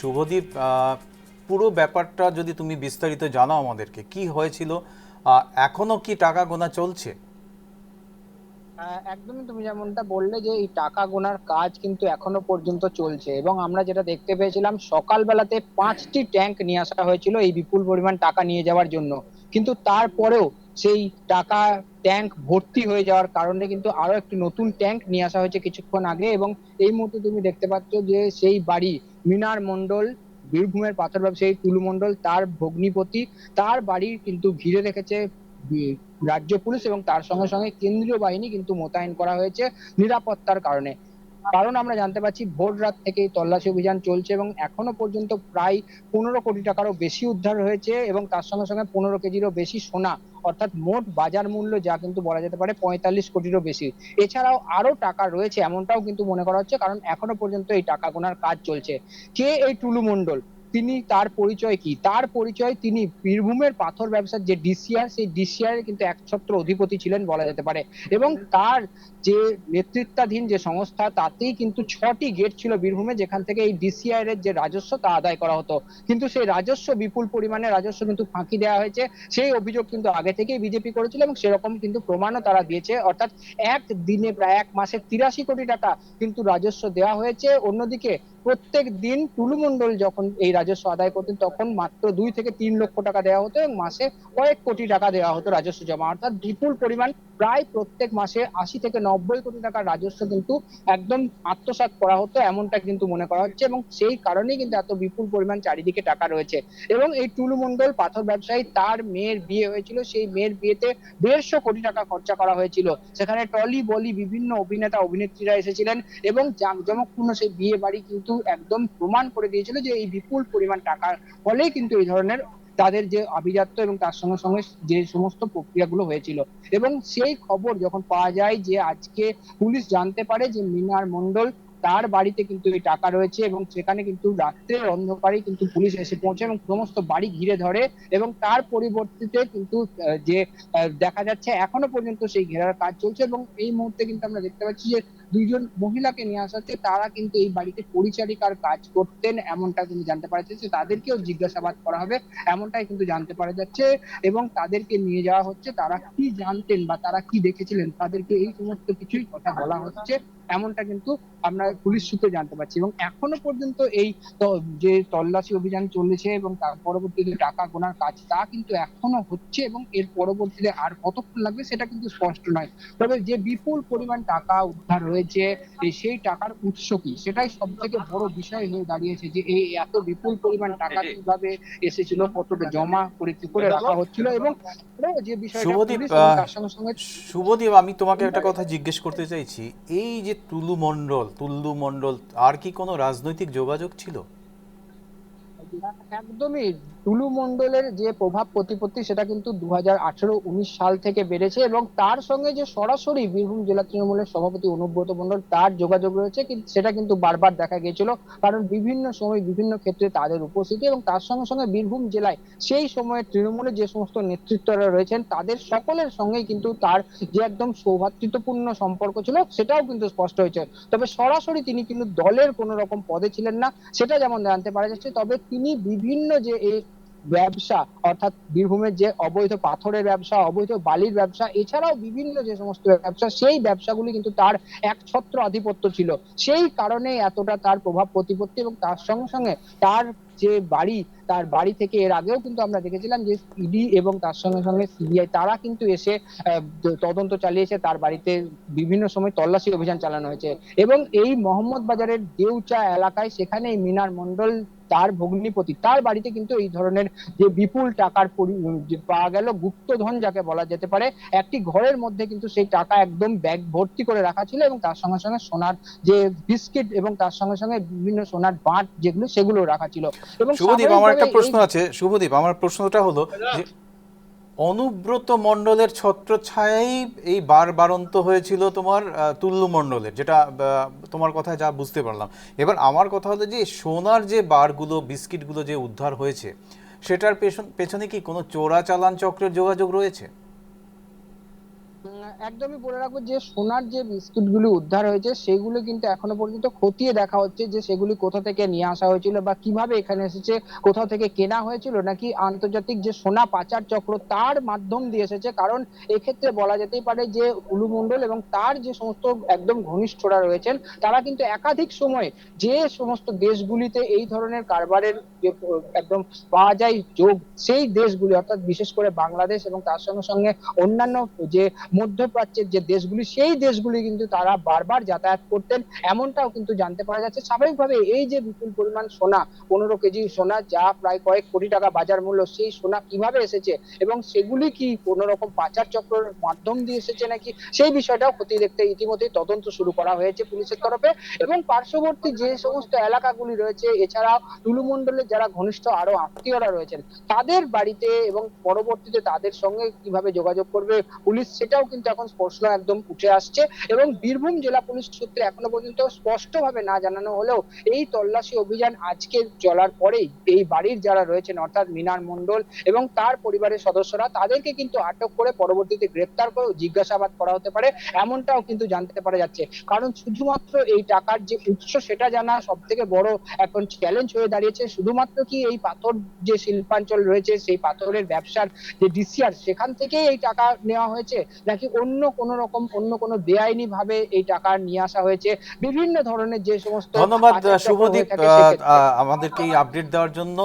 শুভদীপ, পুরো ব্যাপারটা যদি তুমি বিস্তারিত জানাও আমাদেরকে, কি হয়েছিল, এখনো কি টাকা গোনা চলছে? একদমই তুমি যেমনটা বললে যে এই টাকা গোনার কাজ কিন্তু এখনো পর্যন্ত চলছে, এবং আমরা যেটা দেখতে পেয়েছিলাম সকালবেলাতে 5টি ট্যাঙ্ক নিয়ে আসা হয়েছিল এই বিপুল পরিমাণ টাকা নিয়ে যাওয়ার জন্য। কিন্তু তারপরেও সেই টাকা ট্যাঙ্ক ভর্তি হয়ে যাওয়ার কারণে কিন্তু আরো একটি নতুন ট্যাঙ্ক নিয়ে আসা হয়েছে কিছুক্ষণ আগে। এবং এই মুহূর্তে তুমি দেখতে পাচ্ছ যে সেই বাড়ি মিনার মণ্ডল, বীরভূমের পাথর ব্যবসায়ী টুলু মণ্ডল, তার ভগ্নিপতি, তার বাড়ি কিন্তু ঘিরে রেখেছে রাজ্য পুলিশ, এবং তার সঙ্গে সঙ্গে কেন্দ্রীয় বাহিনী কিন্তু মোতায়েন করা হয়েছে নিরাপত্তার কারণে। কারণ আমরা জানতে পারছি ভোর রাত থেকে এই তল্লাশি অভিযান চলছে, এবং এখনো পর্যন্ত প্রায় 15 কোটি টাকারও বেশি উদ্ধার হয়েছে, এবং তার সঙ্গে সঙ্গে 15 কেজিরও বেশি সোনা, অর্থাৎ মোট বাজার মূল্য যা কিন্তু বলা যেতে পারে 45 কোটিরও বেশি। এছাড়াও আরো টাকা রয়েছে এমনটাও কিন্তু মনে করা হচ্ছে, কারণ এখনো পর্যন্ত এই টাকা গোনার কাজ চলছে। কে এই টুলু মণ্ডল, তিনি, তার পরিচয় কি? তার পরিচয়, তিনি বীরভূমের পাথর ব্যবসার যে ডিসিআর, সেই ডিসিআর কিন্তু একছত্র অধিপতি ছিলেন বলা যেতে পারে। এবং তার যে নেতৃত্বাধীন যে সংস্থা, তাতেই কিন্তু 6টি গেট ছিল বীরভূমে, যেখান থেকে এই ডিসিআর এর যে রাজস্ব তা আদায় করা হতো। কিন্তু সেই রাজস্ব, বিপুল পরিমাণে রাজস্ব কিন্তু ফাঁকি দেওয়া হয়েছে, সেই অভিযোগ কিন্তু আগে থেকেই বিজেপি করেছিল, এবং সেরকম কিন্তু প্রমাণও তারা দিয়েছে। অর্থাৎ এক দিনে প্রায় এক মাসে 83 কোটি টাকা কিন্তু রাজস্ব দেওয়া হয়েছে। অন্যদিকে প্রত্যেক দিন টুলু মণ্ডল যখন এই রাজস্ব আদায় করতেন, তখন মাত্র 2 থেকে 3 লক্ষ টাকা দেওয়া হতো, এবং মাসে কয়েক কোটি টাকা দেওয়া হতো রাজস্ব জমা। অর্থাৎ বিপুল পরিমাণ, প্রায় প্রত্যেক মাসে 80 থেকে 90 কোটি টাকার রাজস্ব কিন্তু একদম আত্মসাৎ করা হতো, এমনটা কিন্তু মনে করা হচ্ছে। এবং সেই কারণেই কিন্তু এত বিপুল পরিমাণ চারিদিকে টাকা রয়েছে। এবং এই টুলু মণ্ডল পাথর ব্যবসায়ী, তার মেয়ের বিয়ে হয়েছিল, সেই মেয়ের বিয়েতে 150 কোটি টাকা খরচা করা হয়েছিল। সেখানে টলি বলি বিভিন্ন অভিনেতা অভিনেত্রীরা এসেছিলেন, এবং জাঁকজমকপূর্ণ সেই বিয়ে বাড়ি কিন্তু একদম প্রমাণ করে দিয়েছিল যে এই বিপুল পরিমাণ টাকার ফলেই কিন্তু এই ধরনের তাদের যে আভিজাত্য এবং তার সঙ্গে সঙ্গে যে সমস্ত প্রক্রিয়াগুলো হয়েছিল। এবং সেই খবর যখন পাওয়া যায় যে আজকে পুলিশ জানতে পারে যে মিনার মণ্ডল, তার বাড়িতে কিন্তু এই টাকা রয়েছে, এবং সেখানে কিন্তু রাত্রের অন্ধকারে কিন্তু পুলিশ এসে পৌঁছে এবং সমস্ত বাড়ি ঘিরে ধরে। এবং তার পরিবর্তিতে কিন্তু যে দেখা যাচ্ছে এখনো পর্যন্ত সেই ঘেরার কাজ চলছে। এবং এই মুহূর্তে কিন্তু আমরা দেখতে পাচ্ছি যে 2জন মহিলাকে নিয়ে আসা হচ্ছে, তারা কিন্তু এই বাড়িতে পরিচারিকার কাজ করতেন, এমনটা কিন্তু জানতে পারা যাচ্ছে। তাদেরকেও জিজ্ঞাসাবাদ করা হবে, এমনটাই কিন্তু জানতে পারা যাচ্ছে। এবং তাদেরকে নিয়ে যাওয়া হচ্ছে, তারা কি জানতেন বা তারা কি দেখেছিলেন, তাদেরকে এই সমস্ত কিছুই কথা বলা হচ্ছে, এমনটা কিন্তু আমরা পুলিশ সূত্রে জানতে পারছি। এবং এখনো পর্যন্ত এই যে তল্লাশি অভিযান চলেছে এবং তার পরবর্তীতে টাকা গোনার কাজ, তা কিন্তু এখনো হচ্ছে, এবং এর পরবর্তীতে আর কতক্ষণ লাগবে সেটা কিন্তু স্পষ্ট নয়। তবে যে বিপুল পরিমাণ টাকা উদ্ধার হয়েছে, সেই টাকার উৎস কি, সেটাই সব থেকে বড় বিষয় হয়ে দাঁড়িয়েছে। যে এই এত বিপুল পরিমাণ টাকা কিভাবে এসেছিল, কতটা জমা করে কি করে রাখা হচ্ছিল, এবং যে বিষয়টা শুভদীপ, পুলিশ এবং তার সঙ্গে সঙ্গে শুভদীপ, আমি তোমাকে একটা কথা জিজ্ঞেস করতে চাইছি। এই যে টুল্লু মণ্ডল, আর কি কোনো রাজনৈতিক যোগাযোগ ছিল? একদমই, টুলু মণ্ডলের যে প্রভাব প্রতিপত্তি সেটা কিন্তু 2018-19 সাল থেকে বেড়েছে, এবং তার সঙ্গে যে সরাসরি বীরভূম জেলা তৃণমূলের সভাপতি অনুব্রত মণ্ডল, তার যোগাযোগ রয়েছে, কিন্তু সেটা কিন্তু বারবার দেখা গিয়েছিল। কারণ বিভিন্ন সময় বিভিন্ন ক্ষেত্রে তাদের উপস্থিতি, এবং তার সঙ্গে সঙ্গে বীরভূম জেলায় সেই সময় তৃণমূলের যে সমস্ত নেতৃত্বরা রয়েছেন, তাদের সকলের সঙ্গেই কিন্তু তার যে একদম সৌভ্রাতৃত্বপূর্ণ সম্পর্ক ছিল, সেটাও কিন্তু স্পষ্ট হয়েছে। তবে সরাসরি তিনি কিন্তু দলের কোন রকম পদে ছিলেন না, সেটা যেমন জানতে পারা যাচ্ছে। তবে তিনি বিভিন্ন যে এই ব্যবসা, অর্থাৎ বীরভূমের যে অবৈধ পাথরের ব্যবসা, অবৈধ বালির ব্যবসা, এছাড়াও বিভিন্ন যে সমস্ত ব্যবসা, সেই ব্যবসাগুলি কিন্তু তার একছত্র আধিপত্য ছিল। সেই কারণে এতটা তার প্রভাব প্রতিপত্তি। এবং তার সঙ্গে সঙ্গে তার যে বাড়ি, তার বাড়ি থেকে এর আগেও কিন্তু আমরা দেখেছিলাম যে ইডি এবং তার সঙ্গে সঙ্গে সিবিআই, তারা কিন্তু এসে তদন্ত চালিয়েছে, তার বাড়িতে বিভিন্ন সময় তল্লাশি অভিযান চালানো হয়েছে। এবং এই মোহাম্মদ বাজারের দেউচা এলাকায়, সেখানে এই মিনার মণ্ডল, তার ভগ্নিপতি, তার বাড়িতে কিন্তু এই ধরনের যে বিপুল টাকার যে পাওয়া গেল গুপ্তধন যাকে বলা যেতে পারে, একটি ঘরের মধ্যে কিন্তু সেই টাকা একদম ব্যাগ ভর্তি করে রাখা ছিল, এবং তার সঙ্গে সঙ্গে সোনার যে বিস্কিট এবং তার সঙ্গে সঙ্গে বিভিন্ন সোনার বাঁট যেগুলো, সেগুলো রাখা ছিল। এবং শুভদীপ, আমার স্বাভাবিকভাবে একটা এই প্রশ্ন আছে। শুভদীপ, আমার প্রশ্নটা হলো যে অনুব্রত মণ্ডলের ছত্রছায়াই এই বারবারন্ত হয়েছিল তোমার তুল্লু মণ্ডলের, যেটা তোমার কথায় যা বুঝতে পারলাম। এবার আমার কথা হলো যে সোনার যে বারগুলো, বিস্কিটগুলো যে উদ্ধার হয়েছে, সেটার পেছনে কি কোনো চোরাচালান চক্রের যোগাযোগ রয়েছে? একদমই বলে রাখবো যে সোনার যে বিস্কুটগুলি উদ্ধার হয়েছে সেগুলো কিন্তু এখনো পর্যন্ত খতিয়ে দেখা হচ্ছে যে সেগুলি কোথা থেকে নিয়ে আসা হয়েছিল বা কিভাবে এখানে এসেছে, কোথাও থেকে কেনা হয়েছিল নাকি আন্তর্জাতিক যে সোনা পাচার চক্র তার মাধ্যম দিয়ে এসেছে। কারণ এক্ষেত্রে বলা যেতেই পারে যে টুলু মণ্ডল এবং তার যে সমস্ত একদম ঘনিষ্ঠরা রয়েছেন তারা কিন্তু একাধিক সময় যে সমস্ত দেশগুলিতে এই ধরনের কারবারের যে একদম পাওয়া যায় যোগ, সেই দেশগুলি অর্থাৎ বিশেষ করে বাংলাদেশ এবং তার সঙ্গে সঙ্গে অন্যান্য যে মধ্যপ্রাচ্যের যে দেশগুলি, সেই দেশগুলি কিন্তু তারা বারবার যাতায়াত করতেন, এমনটাও কিন্তু জানতে পারা যাচ্ছে। স্বাভাবিকভাবে এই যে বিপুল পরিমাণ সোনা, 15 কেজি সোনা যা প্রায় কয়েক কোটি টাকা বাজার মূল্য, সেই সোনা কিভাবে এসেছে এবং সেগুলি কি কোনো রকম পাচার চক্রের মাধ্যম দিয়ে এসেছে নাকি, সেই বিষয়টাও খতিয়ে দেখতে ইতিমধ্যেই তদন্ত শুরু করা হয়েছে পুলিশের তরফে। এবং পার্শ্ববর্তী যে সমস্ত এলাকাগুলি রয়েছে, এছাড়াও টুলু মণ্ডলের যারা ঘনিষ্ঠ আরো আত্মীয়রা রয়েছেন তাদের বাড়িতে এবং পরবর্তীতে তাদের সঙ্গে কিভাবে যোগাযোগ করবে পুলিশ, সেটাও কিন্তু এখন প্রশ্ন একদম উঠে আসছে। এবং বীরভূম জেলা পুলিশ সূত্রে এখনো পর্যন্ত স্পষ্টভাবে না জানানো হলেও এই তল্লাশি অভিযান আজকে চলার পরেই এই বাড়ির যারা রয়েছেন অর্থাৎ মিনার মণ্ডল এবং তার পরিবারের সদস্যরা তাদেরকে কিন্তু আটক করে পরবর্তীতে গ্রেপ্তার করে জিজ্ঞাসাবাদ করা হতে পারে, এমনটাও কিন্তু জানতে পারা যাচ্ছে। কারণ শুধুমাত্র এই টাকার যে উৎস সেটা জানা সব থেকে বড় এখন চ্যালেঞ্জ হয়ে দাঁড়িয়েছে। শুধুমাত্র কি এই পাথর যে শিল্পাঞ্চল রয়েছে সেই পাথরের ব্যবসার যে ডিসিআর সেখান থেকেই এই টাকা নেওয়া হয়েছে নাকি অন্য কোনো রকম অন্য কোনো বেআইনি ভাবে এই টাকা নিয়ে আসা হয়েছে, বিভিন্ন ধরনের যে সমস্ত ধন্যবাদ পাচার চক্র হয়ে শুভদীপ থাকে সেক্ষেত্রে। আমাদেরকে এই আপডেট দেওয়ার জন্য।